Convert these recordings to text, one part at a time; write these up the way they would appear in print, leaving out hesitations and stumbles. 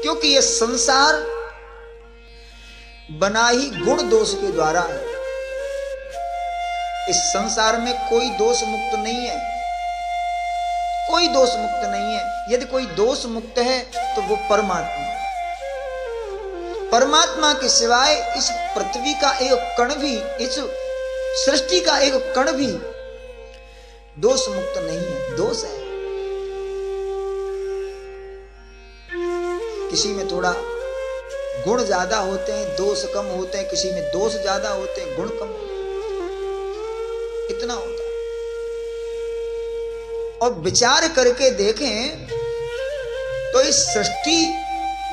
क्योंकि ये संसार बना ही गुण दोष के द्वारा है। इस संसार में कोई दोष मुक्त नहीं है, कोई दोष मुक्त नहीं है। यदि कोई दोष मुक्त है तो वो परमात्मा। परमात्मा के सिवाय इस पृथ्वी का एक कण भी, इस सृष्टि का एक कण भी दोष मुक्त नहीं है, दोष है। किसी में थोड़ा गुण ज्यादा होते हैं, दोष कम होते हैं, किसी में दोष ज्यादा होते हैं, गुण कम होते हैं, इतना होता है। और विचार करके देखें तो इस सृष्टि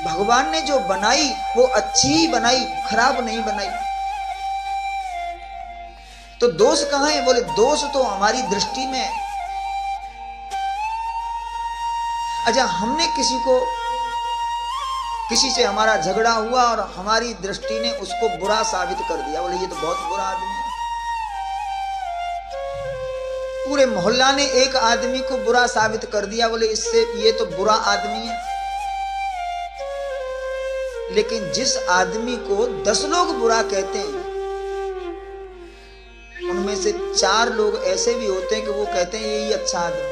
भगवान ने जो बनाई वो अच्छी ही बनाई, खराब नहीं बनाई। तो दोष कहां है? बोले दोष तो हमारी दृष्टि में है। अच्छा, हमने किसी से हमारा झगड़ा हुआ और हमारी दृष्टि ने उसको बुरा साबित कर दिया, बोले ये तो बहुत बुरा आदमी है। पूरे मोहल्ला ने एक आदमी को बुरा साबित कर दिया, बोले इससे ये तो बुरा आदमी है। लेकिन जिस आदमी को 10 लोग बुरा कहते हैं, उनमें से 4 लोग ऐसे भी होते हैं कि वो कहते हैं ये अच्छा आदमी है।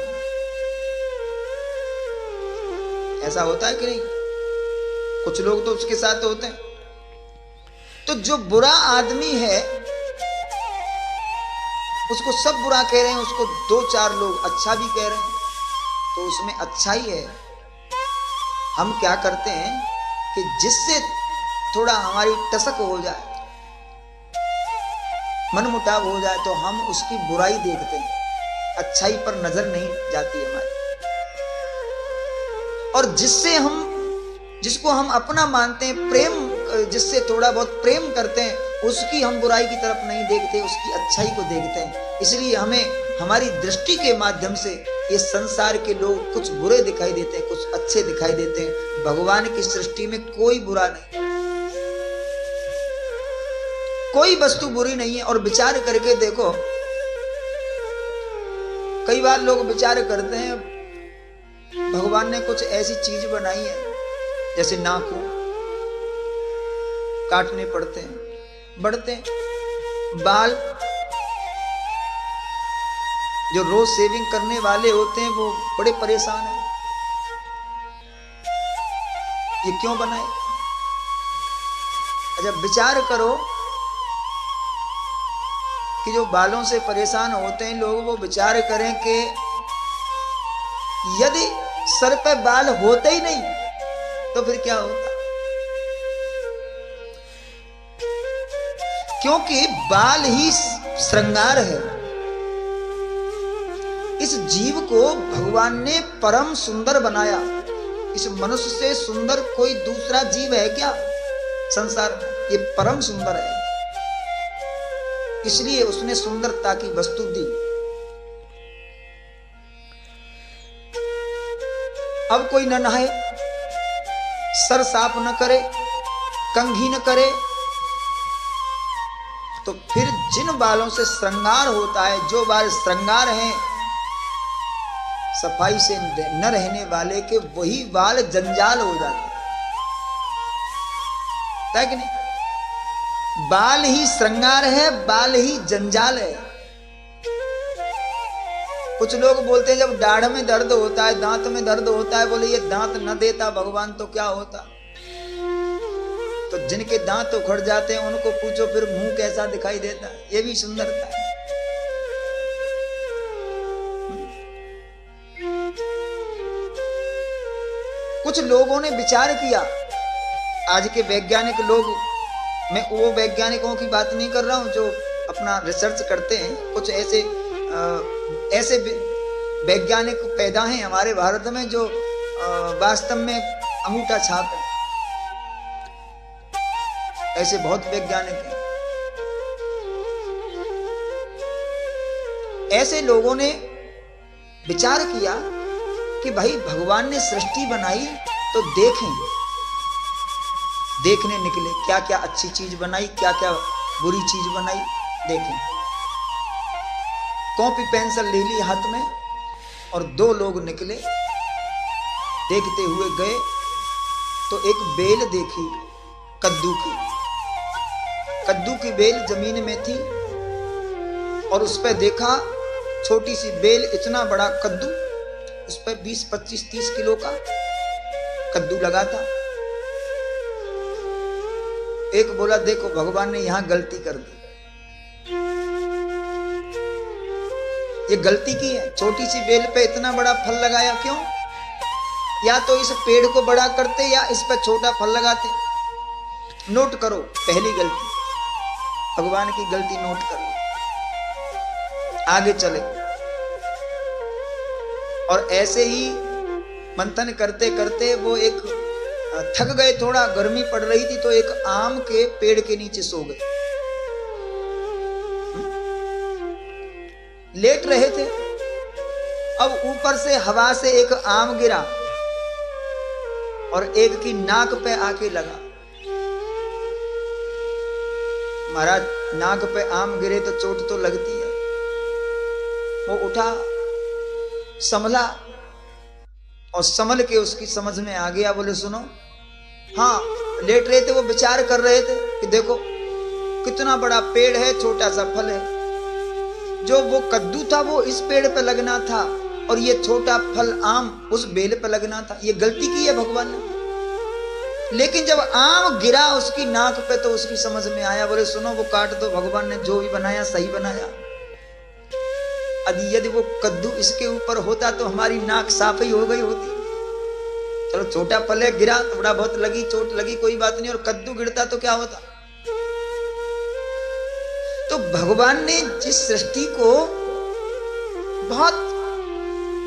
ऐसा होता है कि नहीं? कुछ लोग तो उसके साथ होते हैं। तो जो बुरा आदमी है उसको सब बुरा कह रहे हैं, उसको 2-4 लोग अच्छा भी कह रहे हैं, तो उसमें अच्छा ही है। हम क्या करते हैं कि जिससे थोड़ा हमारी टसक हो जाए, मनमुटाव हो जाए, तो हम उसकी बुराई देखते हैं, अच्छाई पर नजर नहीं जाती हमारी। और जिसको हम अपना मानते हैं, प्रेम, जिससे थोड़ा बहुत प्रेम करते हैं, उसकी हम बुराई की तरफ नहीं देखते, उसकी अच्छाई को देखते हैं। इसलिए हमें हमारी दृष्टि के माध्यम से ये संसार के लोग कुछ बुरे दिखाई देते हैं, कुछ अच्छे दिखाई देते हैं। भगवान की सृष्टि में कोई बुरा नहीं, कोई वस्तु बुरी नहीं है। और विचार करके देखो, कई बार लोग विचार करते हैं भगवान ने कुछ ऐसी चीज बनाई है, जैसे नाखून काटने पड़ते हैं, बढ़ते हैं, बाल जो रोज शेविंग करने वाले होते हैं वो बड़े परेशान हैं, ये क्यों बनाए? जब विचार करो कि जो बालों से परेशान होते हैं लोग, वो विचार करें कि यदि सर पे बाल होते ही नहीं तो फिर क्या होता? क्योंकि बाल ही श्रृंगार है। इस जीव को भगवान ने परम सुंदर बनाया। इस मनुष्य से सुंदर कोई दूसरा जीव है क्या संसार में? ये परम सुंदर है, इसलिए उसने सुंदरता की वस्तु दी। अब कोई न नहाए, सर साफ न करे, कंघी न करे, तो फिर जिन बालों से श्रृंगार होता है, जो बाल श्रृंगार हैं, सफाई से न रहने वाले के वही बाल जंजाल हो जाते हैं कि नहीं? बाल ही श्रृंगार है, बाल ही जंजाल है। कुछ लोग बोलते हैं जब दाढ़ में दर्द होता है, दांत में दर्द होता है, बोले ये दांत न देता भगवान तो क्या होता? तो जिनके दांत उखड़ जाते हैं उनको पूछो फिर मुंह कैसा दिखाई देता है? ये भी सुंदरता है। कुछ लोगों ने विचार किया, आज के वैज्ञानिक लोग, मैं वो वैज्ञानिकों की बात नहीं कर रहा हूं जो अपना रिसर्च करते हैं, कुछ ऐसे वैज्ञानिक पैदा हैं हमारे भारत में जो वास्तव में अंगूठा छाप है। ऐसे बहुत वैज्ञानिक हैं। ऐसे लोगों ने विचार किया कि भाई भगवान ने सृष्टि बनाई तो देखने निकले, क्या क्या अच्छी चीज बनाई, क्या क्या बुरी चीज बनाई, देखें। कॉपी पेंसिल ले ली हाथ में और 2 लोग निकले, देखते हुए गए तो एक बेल देखी कद्दू की। कद्दू की बेल जमीन में थी और उस पर देखा छोटी सी बेल, इतना बड़ा कद्दू, उस पर 20, 25, 30 किलो का कद्दू लगा था। एक बोला देखो भगवान ने यहां गलती कर दी, ये गलती की है, छोटी सी बेल पे इतना बड़ा फल लगाया क्यों? या तो इस पेड़ को बड़ा करते या इस पर छोटा फल लगाते। नोट करो पहली गलती, भगवान की गलती नोट करो। आगे चले और ऐसे ही मंथन करते करते वो एक थक गए, थोड़ा गर्मी पड़ रही थी तो एक आम के पेड़ के नीचे सो गए। लेट रहे थे, अब ऊपर से हवा से एक आम गिरा और एक की नाक पे आके लगा। महाराज नाक पे आम गिरे तो चोट तो लगती है। वो उठा, संभला और संभल के उसकी समझ में आ गया। बोले सुनो, हाँ लेट रहे थे, वो विचार कर रहे थे कि देखो कितना बड़ा पेड़ है, छोटा सा फल है। जो वो कद्दू था वो इस पेड़ पे लगना था और ये छोटा फल आम उस बेल पे लगना था। ये गलती की है भगवान ने। लेकिन जब आम गिरा उसकी नाक पे तो उसकी समझ में आया। बोले सुनो, वो काट दो, भगवान ने जो भी बनाया सही बनाया। यदि वो कद्दू इसके ऊपर होता तो हमारी नाक साफ ही हो गई होती। चलो छोटा फल है, गिरा, थोड़ा बहुत लगी, चोट लगी, कोई बात नहीं। और कद्दू गिरता तो क्या होता? तो भगवान ने जिस सृष्टि को बहुत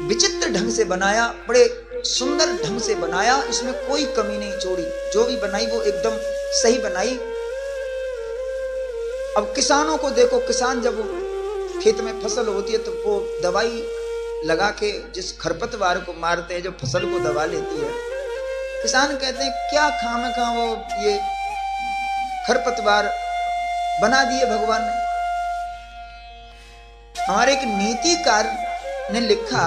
विचित्र ढंग से बनाया, बड़े सुंदर ढंग से बनाया, इसमें कोई कमी नहीं छोड़ी। जो भी बनाई वो एकदम सही बनाई। अब किसानों को देखो, किसान जब खेत में फसल होती है तो वो दवाई लगा के जिस खरपतवार को मारते हैं, जो फसल को दबा लेती है, किसान कहते हैं क्या खामखा वो ये खरपतवार बना दिए भगवान ने। हमारे एक नीतिकार ने लिखा,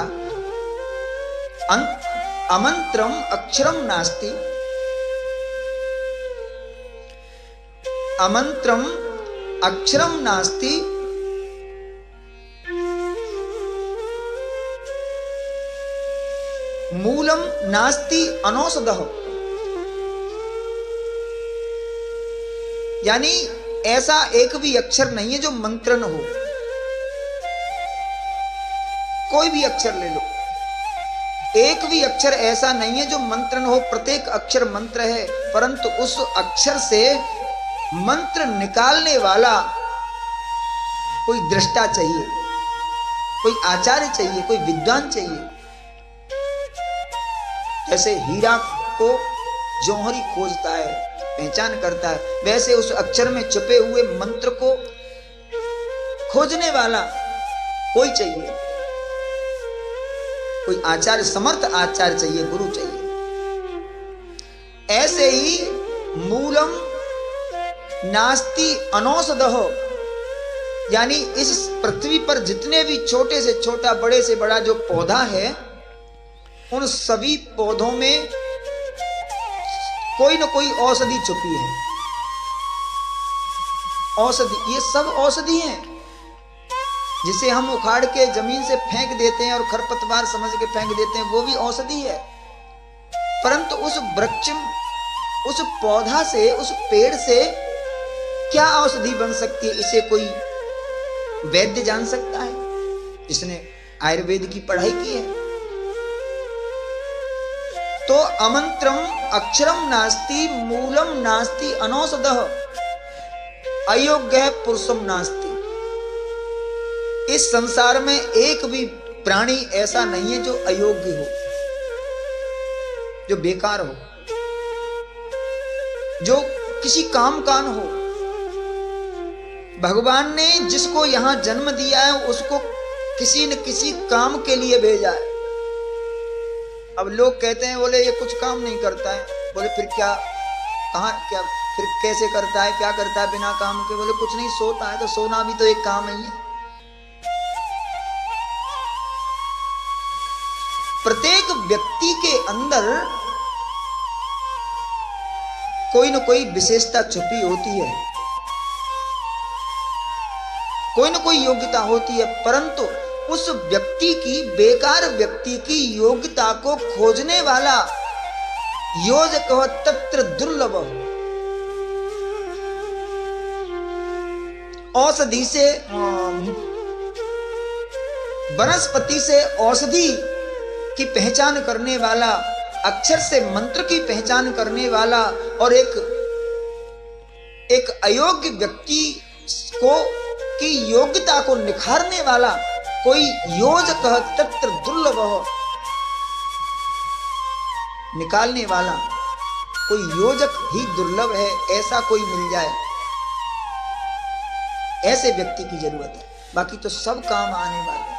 अमंत्रम अक्षरम नास्ति, अमंत्रम अक्षरम नास्ति, मूलम नास्ति अनौषधः। यानी ऐसा एक भी अक्षर नहीं है जो मंत्र न हो। कोई भी अक्षर ले लो, एक भी अक्षर ऐसा नहीं है जो मंत्र न हो। प्रत्येक अक्षर मंत्र है, परंतु उस अक्षर से मंत्र निकालने वाला कोई दृष्टा चाहिए, कोई आचार्य चाहिए, कोई विद्वान चाहिए। जैसे हीरा को जौहरी खोजता है, पहचान करता है, वैसे उस अक्षर में छुपे हुए मंत्र को खोजने वाला कोई चाहिए, कोई आचार्य, समर्थ आचार्य चाहिए, गुरु चाहिए। ऐसे ही मूलम नास्ति अनौषधः, यानी इस पृथ्वी पर जितने भी छोटे से छोटा, बड़े से बड़ा जो पौधा है, उन सभी पौधों में कोई न कोई औषधि छुपी है। औषधि, ये सब औषधि हैं। जिसे हम उखाड़ के जमीन से फेंक देते हैं और खरपतवार समझ के फेंक देते हैं, वो भी औषधि है। परंतु उस वृक्ष, उस पौधा से, उस पेड़ से क्या औषधि बन सकती है, इसे कोई वैद्य जान सकता है जिसने आयुर्वेद की पढ़ाई की है। तो अमंत्रम अक्षरम नास्ति, मूलम नास्ति अनौषधः, अयोग्य पुरुषम नास्ति। इस संसार में एक भी प्राणी ऐसा नहीं है जो अयोग्य हो, जो बेकार हो, जो किसी काम का न हो। भगवान ने जिसको यहां जन्म दिया है उसको किसी न किसी काम के लिए भेजा है। अब लोग कहते हैं, बोले ये कुछ काम नहीं करता है। बोले फिर क्या, कहां, क्या फिर कैसे करता है, क्या करता है बिना काम के? बोले कुछ नहीं, सोता है। तो सोना भी तो एक काम ही है। प्रत्येक व्यक्ति के अंदर कोई न कोई विशेषता छुपी होती है, कोई न कोई योग्यता होती है, परंतु उस व्यक्ति की, बेकार व्यक्ति की योग्यता को खोजने वाला योजक तत्र दुर्लभ। औषधि से, वनस्पति से औषधि की पहचान करने वाला, अक्षर से मंत्र की पहचान करने वाला और एक अयोग्य व्यक्ति को की योग्यता को निखारने वाला कोई योजक तत्र दुर्लभ, निकालने वाला कोई योजक ही दुर्लभ है। ऐसा कोई मिल जाए, ऐसे व्यक्ति की जरूरत है, बाकी तो सब काम आने वाले हैं।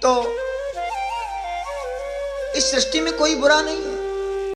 तो इस सृष्टि में कोई बुरा नहीं है,